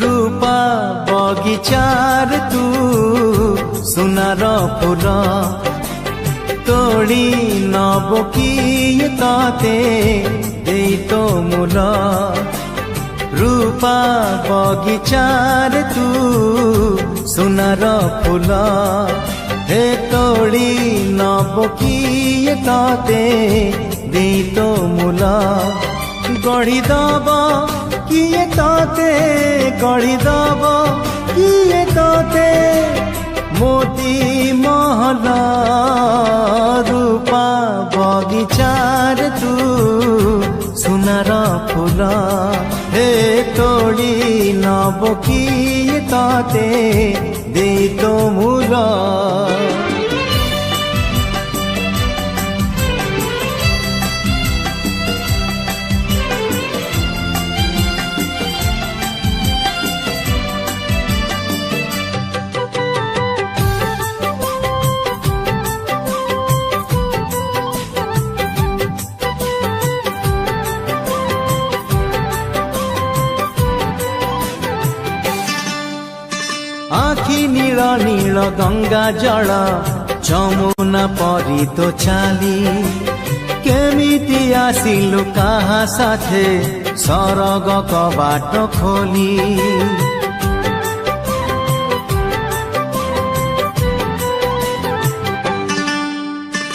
रूपा बगीचार तू सुनार फूल तोड़ी नब किए ताते दे तो मूल रूपा बगीचार तू सुनार फूल हे तोड़ी नब किए ताते दे तो मूल गढ़ी दब किए ताते गढ़ी दब किए ताते मोती महल रूपा बगीचार तू सुनार फूल हे तोड़ी नब किए ताते दे तो मूल आखि नील नील गंगा जल जमुना परी तो चाली केमिति आसिलु काहा साथे सरग कबाट खोली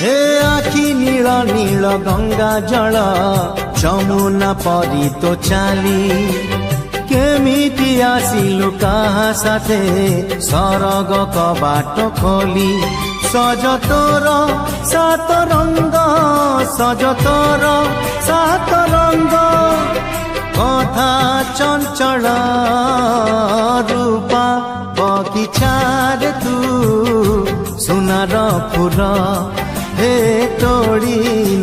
हे आखि नील नील गंगा जल जमुना परी तो चाली केमिति आसिलु काहा साथे सरग कबाट खोली सज तोर सात रंग सज तोर सात रंग कथा चंचल रूपा बगीचार तू सुनार फूल हे तोड़ी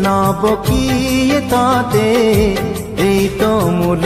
नब किए ताते दे तो मूल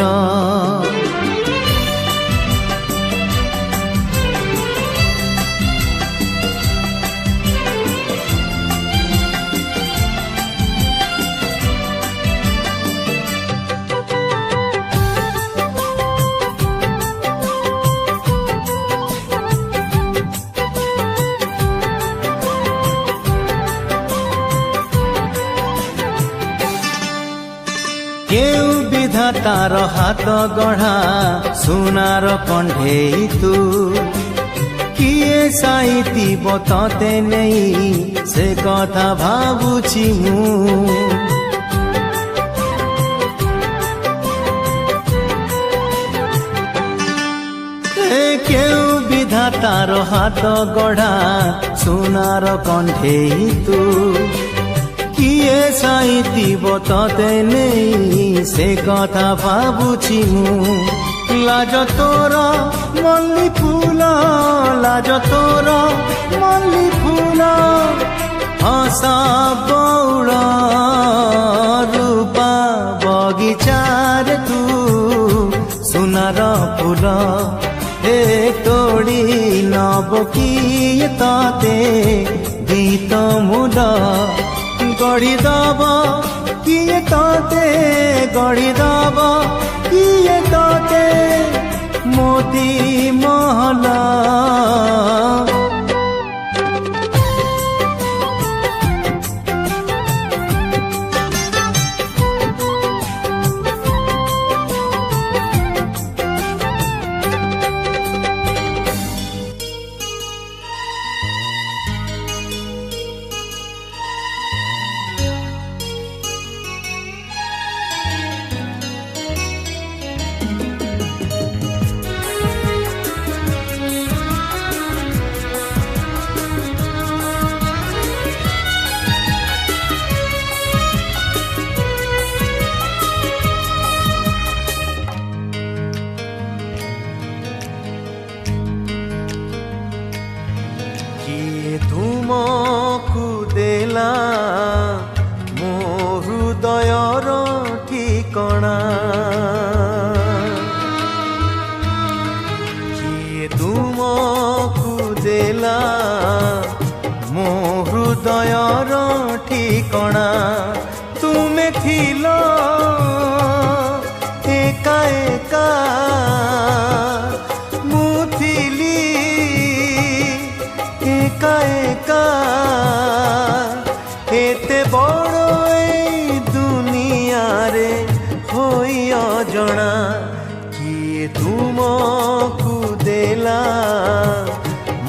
केउ विधातार हाथ गढ़ा सुनार कंढे तू किए साइती बताते नहीं से कथा भावुछि मु केउ विधातार हाथ गढ़ा सुनार कंढे तू किए साइती बताते नहीं से कथा भावुछि मु लाज तोर मल्ली फूल लाज तोर मल्ली फूल हसा बौड़ रूपा बगीचार तू सुनार फूल हे तोड़ी नब किए ताते गीत मूल गढ़ी दब किए ताते गढ़ी दब किए ताते मोती महल ଠିକଣା କିଏ ତୁମକୁ ଦେଲା ମୋ ହୃଦୟର ଠିକଣା ତୁମେ ଥିଲ ଏକା ଏକା ମୁଁ ଥିଲି ଏକା ଏକା ଏତେ ବଡ଼ ଏଇ ଦୁନିଆରେ ହୋଇ ଅଜଣା କିଏ ତୁମକୁ ଦେଲା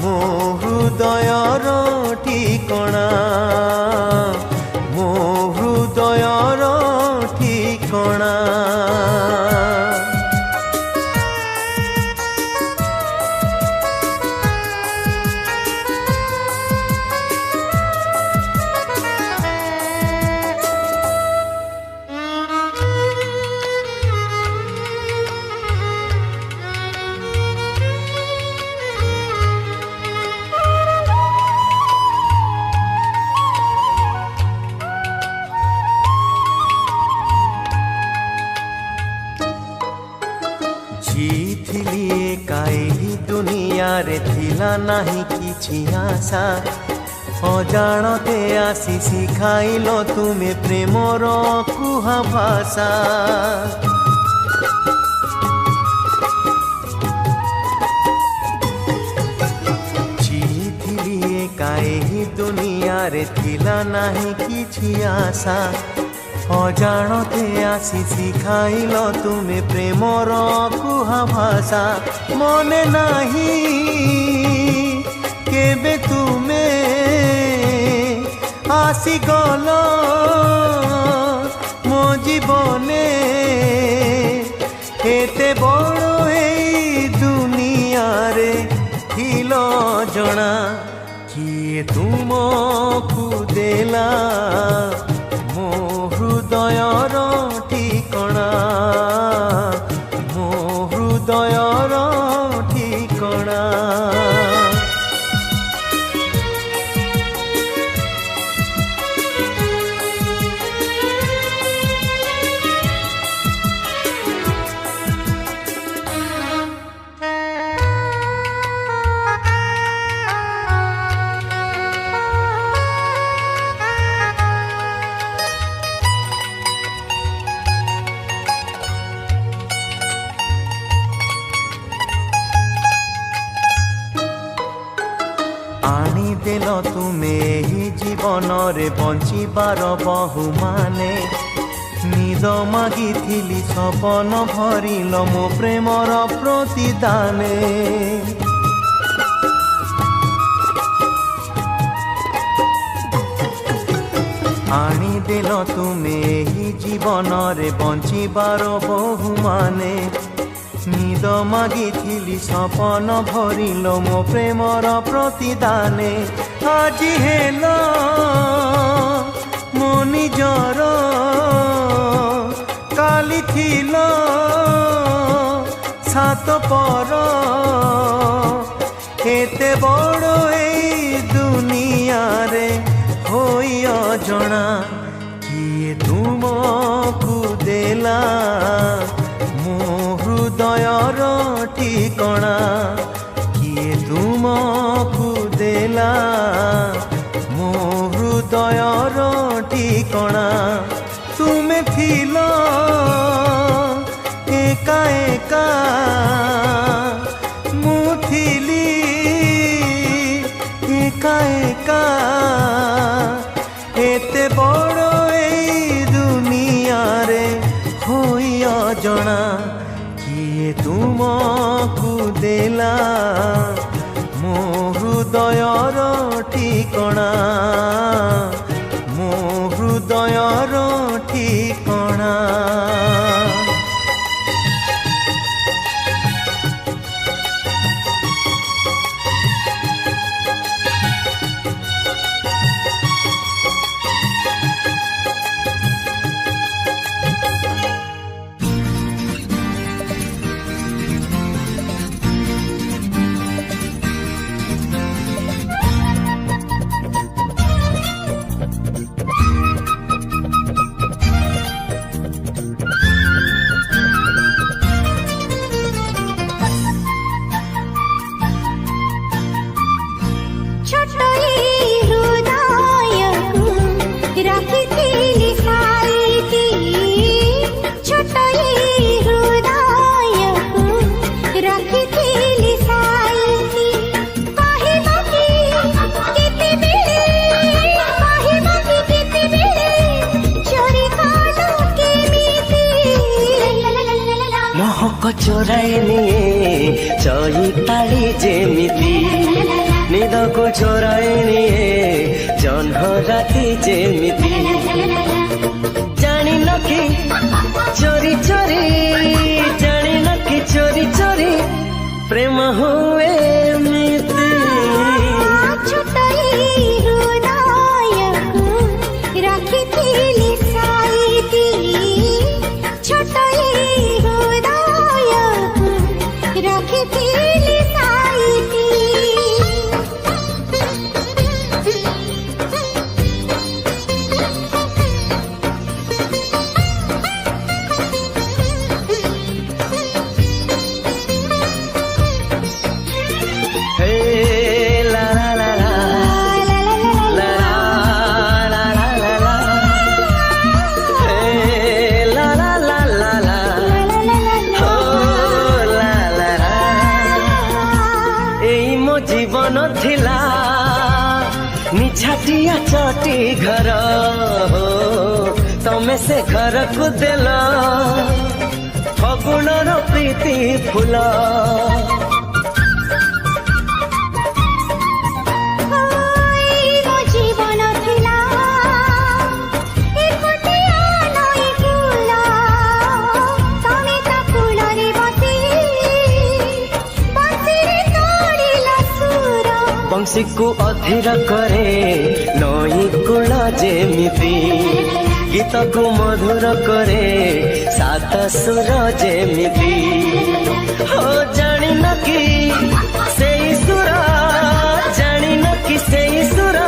ମୋ ହୃଦୟର ଠିକଣା ମୋ ହୃଦୟର ଠିକଣା ଥିଲି ଏକା ଏହି ଦୁନିଆରେ ଥିଲା ନାହିଁ କିଛି ଆଶା ଅଜାଣତେ ଆସି ଶିଖାଇଲ ତୁମେ ପ୍ରେମର କୁହା ଭାଷା ଥିଲି ଏକା ଏହି ଦୁନିଆରେ ଥିଲା ନାହିଁ କିଛି ଆଶା ଅଜାଣତେ ଆସି ଶିଖାଇଲ ତୁମେ ପ୍ରେମର କୁହା ଭାଷା ମନେ ନାହିଁ କେବେ ତୁମେ ଆସିଗଲ ମୋ ଜୀବନେ ଏତେ ବଡ଼ ଏଇ ଦୁନିଆରେ ଥିଲ ଜଣା କିଏ ତୁମକୁ ଦେଲା ମୋ ହୃଦୟର ଠିକଣା ମୋ ହୃଦୟର ଠିକଣା ଆଣିଦେଲ ତୁମେ ଏହି ଜୀବନରେ ବଞ୍ଚିବାର ବହୁ ମାନେ ନିଦ ମାଗିଥିଲି ସପନ ଭରିଲ ମୋ ପ୍ରେମର ପ୍ରତିଦାନେ ଆଣିଦେଲ ତୁମେ ଏହି ଜୀବନରେ ବଞ୍ଚିବାର ବହୁ ମାନେ ନିଦ ମାଗିଥିଲି ସପନ ଭରିଲ ମୋ ପ୍ରେମର ପ୍ରତିଦାନେ ଆଜି ହେଲ ମୋ ନିଜର କାଲି ଥିଲ ସାତ ପର ଏତେ ବଡ଼ ଏଇ ଦୁନିଆରେ ହୋଇ ଅଜଣା କିଏ ତୁମକୁ ଦେଲା ମୋ ହୃଦୟର ଠିକଣା କିଏ ତୁମକୁ ଦେଲା ମୋ ହୃଦୟର ଠିକଣା ତୁମେ ଥିଲ ଏକା ଏକା ମୁଁ ଥିଲି ଏକା ଏକା ଏତେ ବଡ଼ ଏଇ ଦୁନିଆରେ ହୋଇ ଅଜଣା କିଏ ତୁମକୁ ଦେଲା ମୋ ହୃଦୟର ଠିକଣା ମୋ ହୃଦୟର ଠିକଣା ଚୋରାଇ ନିଏ ଚଇତାଳି ଯେମିତି ନିଦକୁ ଚୋରାଇ ନିଏ ଜହ୍ନ ରାତି ଯେମିତି ଜାଣିନ କି ଚୋରି ଚୋରି ଜାଣିନ କି ଚୋରି ଚୋରି ପ୍ରେମ ହୁଏ ଏମିତି জীবন ଥିଲା নিছাটিয়া চটি ঘর ତମେ ସେ ଘରକୁ ଦେଲ ଫଗୁଣର ପ୍ରୀତି ଫୁଲ ବଂଶୀକୁ ଅଧୀର କରେ ନଈ କୂଳ ଯେମିତି ଗୀତକୁ ମଧୁର କରେ ସାତ ସୁର ଯେମିତି ହୋ ଜାଣିନ କି ସେଇ ସୁର ଜାଣିନ କି ସେଇ ସୁର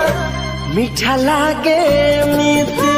ମିଠା ଲାଗେ ଏମିତି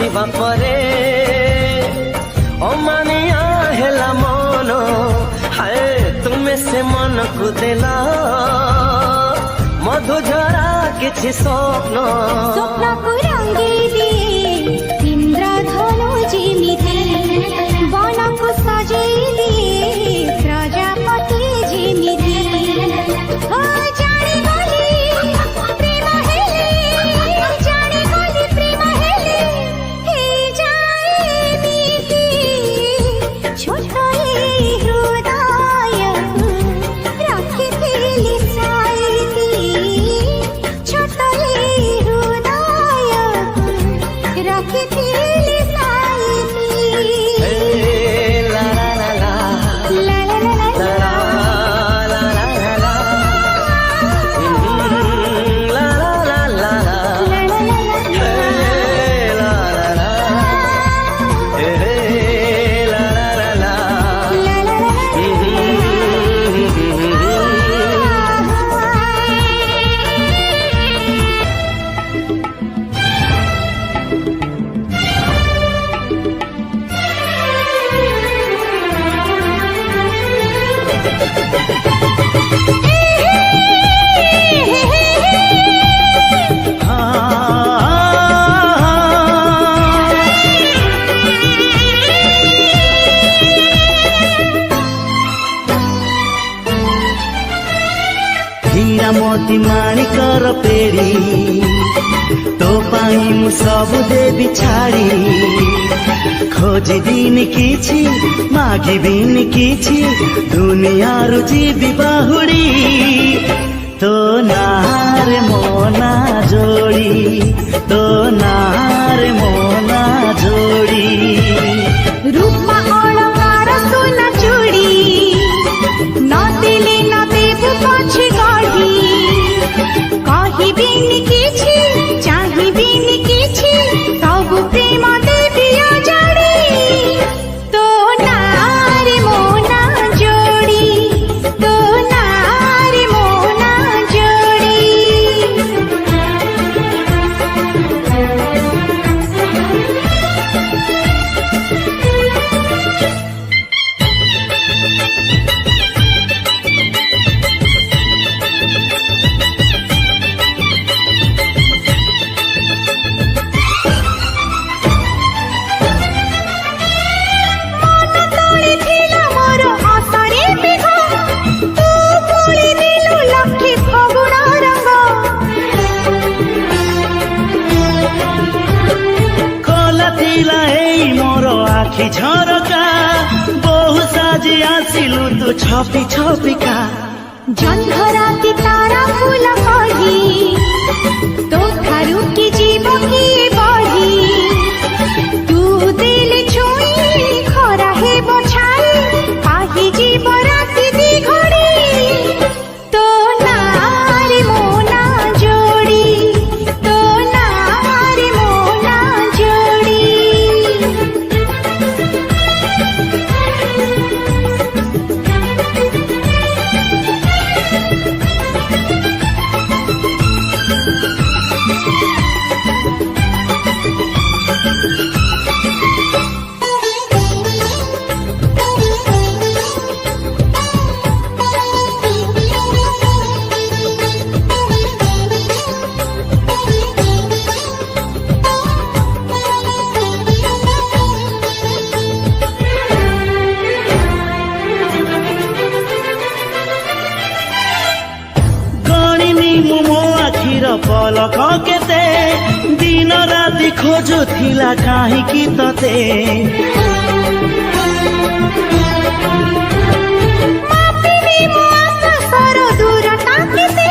ଆସିବା ପରେ ଅମାନିଆ ହେଲା ମନ ହାଏ ତୁମେ ସେ ମନକୁ ଦେଲ ମଧୁଝରା କିଛି ସ୍ୱପ୍ନକୁ ରଙ୍ଗେଇ ଦିଏ ଇନ୍ଦ୍ରଧନୁ ଯେମିତି ବନକୁ ସଜେଇ ଦିଏ ପ୍ରଜାପତି ଯେମିତି मोती माणिकर पेड़ी तो पाई मु सब देवी छाड़ी खोजी दिन किछि मागी बिन किछि दुनिया रुचि बाहुड़ी तो नारे मोना जोड़ी तो नारे मोना जोड़ी पाइला एई मोर आखि झरका बहु साजी आसिलु तू छपी छपिका जन्म राति तारा फूल कही तो थारू की जीव की बढ़ी तू दिल छुई खरा हे बछाई आही जीव राति दी घड़ी तो नारी मोना जोड़ी तो नारी मोना जोड़ी पलक केते दिन राति खोजुथिला काहींकि तते मापिनी मो आकाशर दूरता केते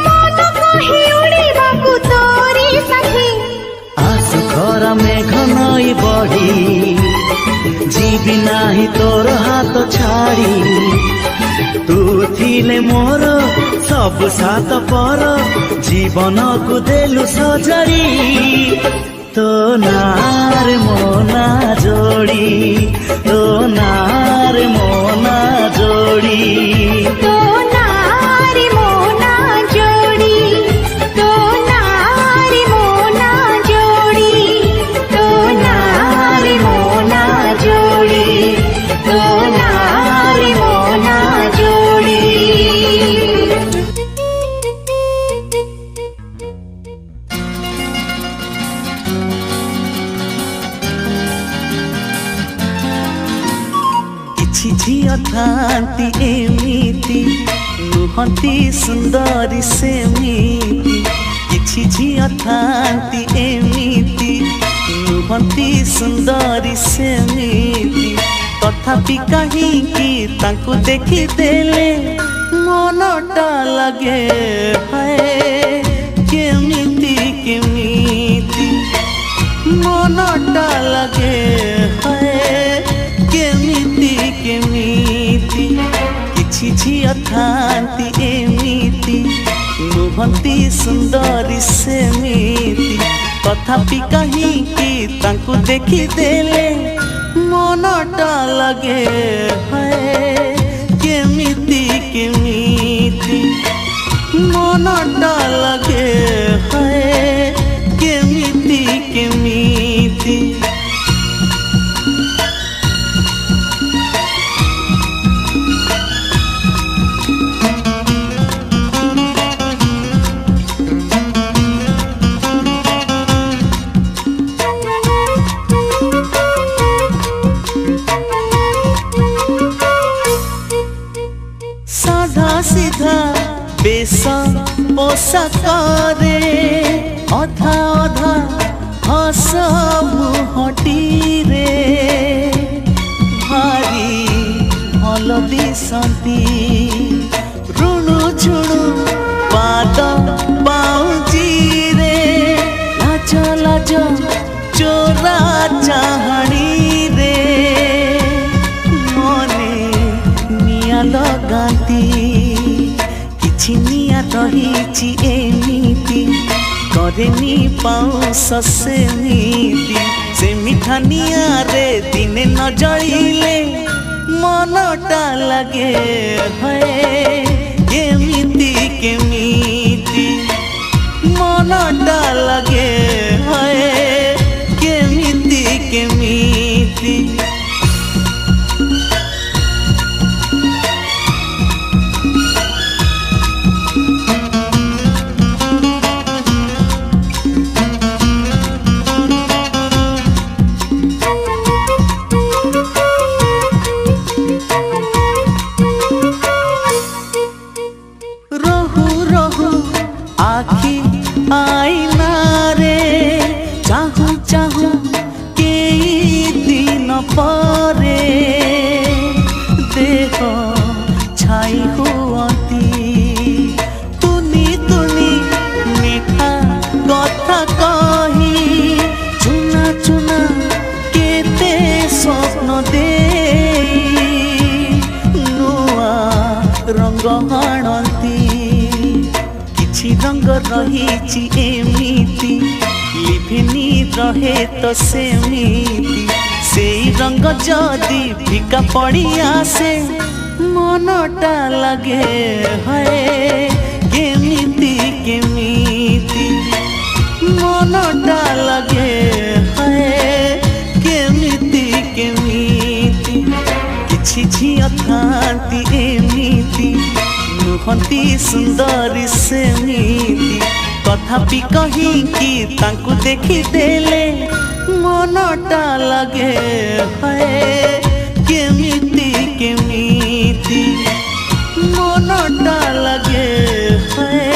मन कहि उड़िबाकु तोरी साथी आसु घर मेघ नई बढी जीवी नाही तोर हात छाड़ी तू थिले मोर सब सात पर जीवन को देलु सजरी तो नार मोना जोड़ी तो नार मोना जोड़ी तो नारी मोना जोड़ी तो नारी मोना जोड़ी तो नारी मोना जोड़ी तो नारी मोना जोड़ी किछि झियो थांती एमिति नुहंती सुंदरी सेमिति किछि झियो थांती एमिति नुहंती सुंदरी सेमिति तथापि काहींकि तांकु देखि देले मनटा लगे हाय केमिति केमिति मनटा लगे हाय केमिति केमिति किछि झियो थांती एमिति नुहंती सुंदरी सेमिति तथापि काहींकि तांकु देखि देले मनटा लगे हाय केमिति केमिति मनटा लगे हाय केमिति केमिति सीधा बेसा पोषाकरे अधा अधा हस मुहटी रे भारी भल दिसती ऋणु झुणु पाद पाउजी रे लाज लाज चोरा चाहणी रे मने निया लगाती किछि निया रहिछि एमिति करेनी पाउस सेमिति से मिठा निया रे दिने न जळिले मनटा लगे हाय केमिति केमिति मनटा लगे हाय केमिति केमिति आखि आईना रे चाह ପରେ ଦେହ ଛାଇ ହୁଅନ୍ତି ତୁନି ତୁନି ମିଠା କଥା କହି ଚୁନା ଚୁନା କେତେ ସ୍ୱପ୍ନ ଦେଇ ନୂଆ ରଙ୍ଗ ଆଣନ୍ତି କିଛି ରଙ୍ଗ ରହିଛି ଏମିତି লিভিনি রহে তো সেমিতি সেই রঙ যদি ফিকা পড়ি আসে মনটা লাগে হয় কেমিতি কেমিতি মনটা লাগে হয় কেমিতি কেমিতি କିଛି ଝିଅ ଥାନ୍ତି ଏମିତି ନୁହନ୍ତି ସୁନ୍ଦରୀ ସେମିତି ତଥାପି କହିକି ତାଙ୍କୁ ଦେଖିଦେଲେ ମନଟା ଲାଗେ ହାଏ କେମିତି କେମିତି ମନଟା ଲାଗେ ହାଏ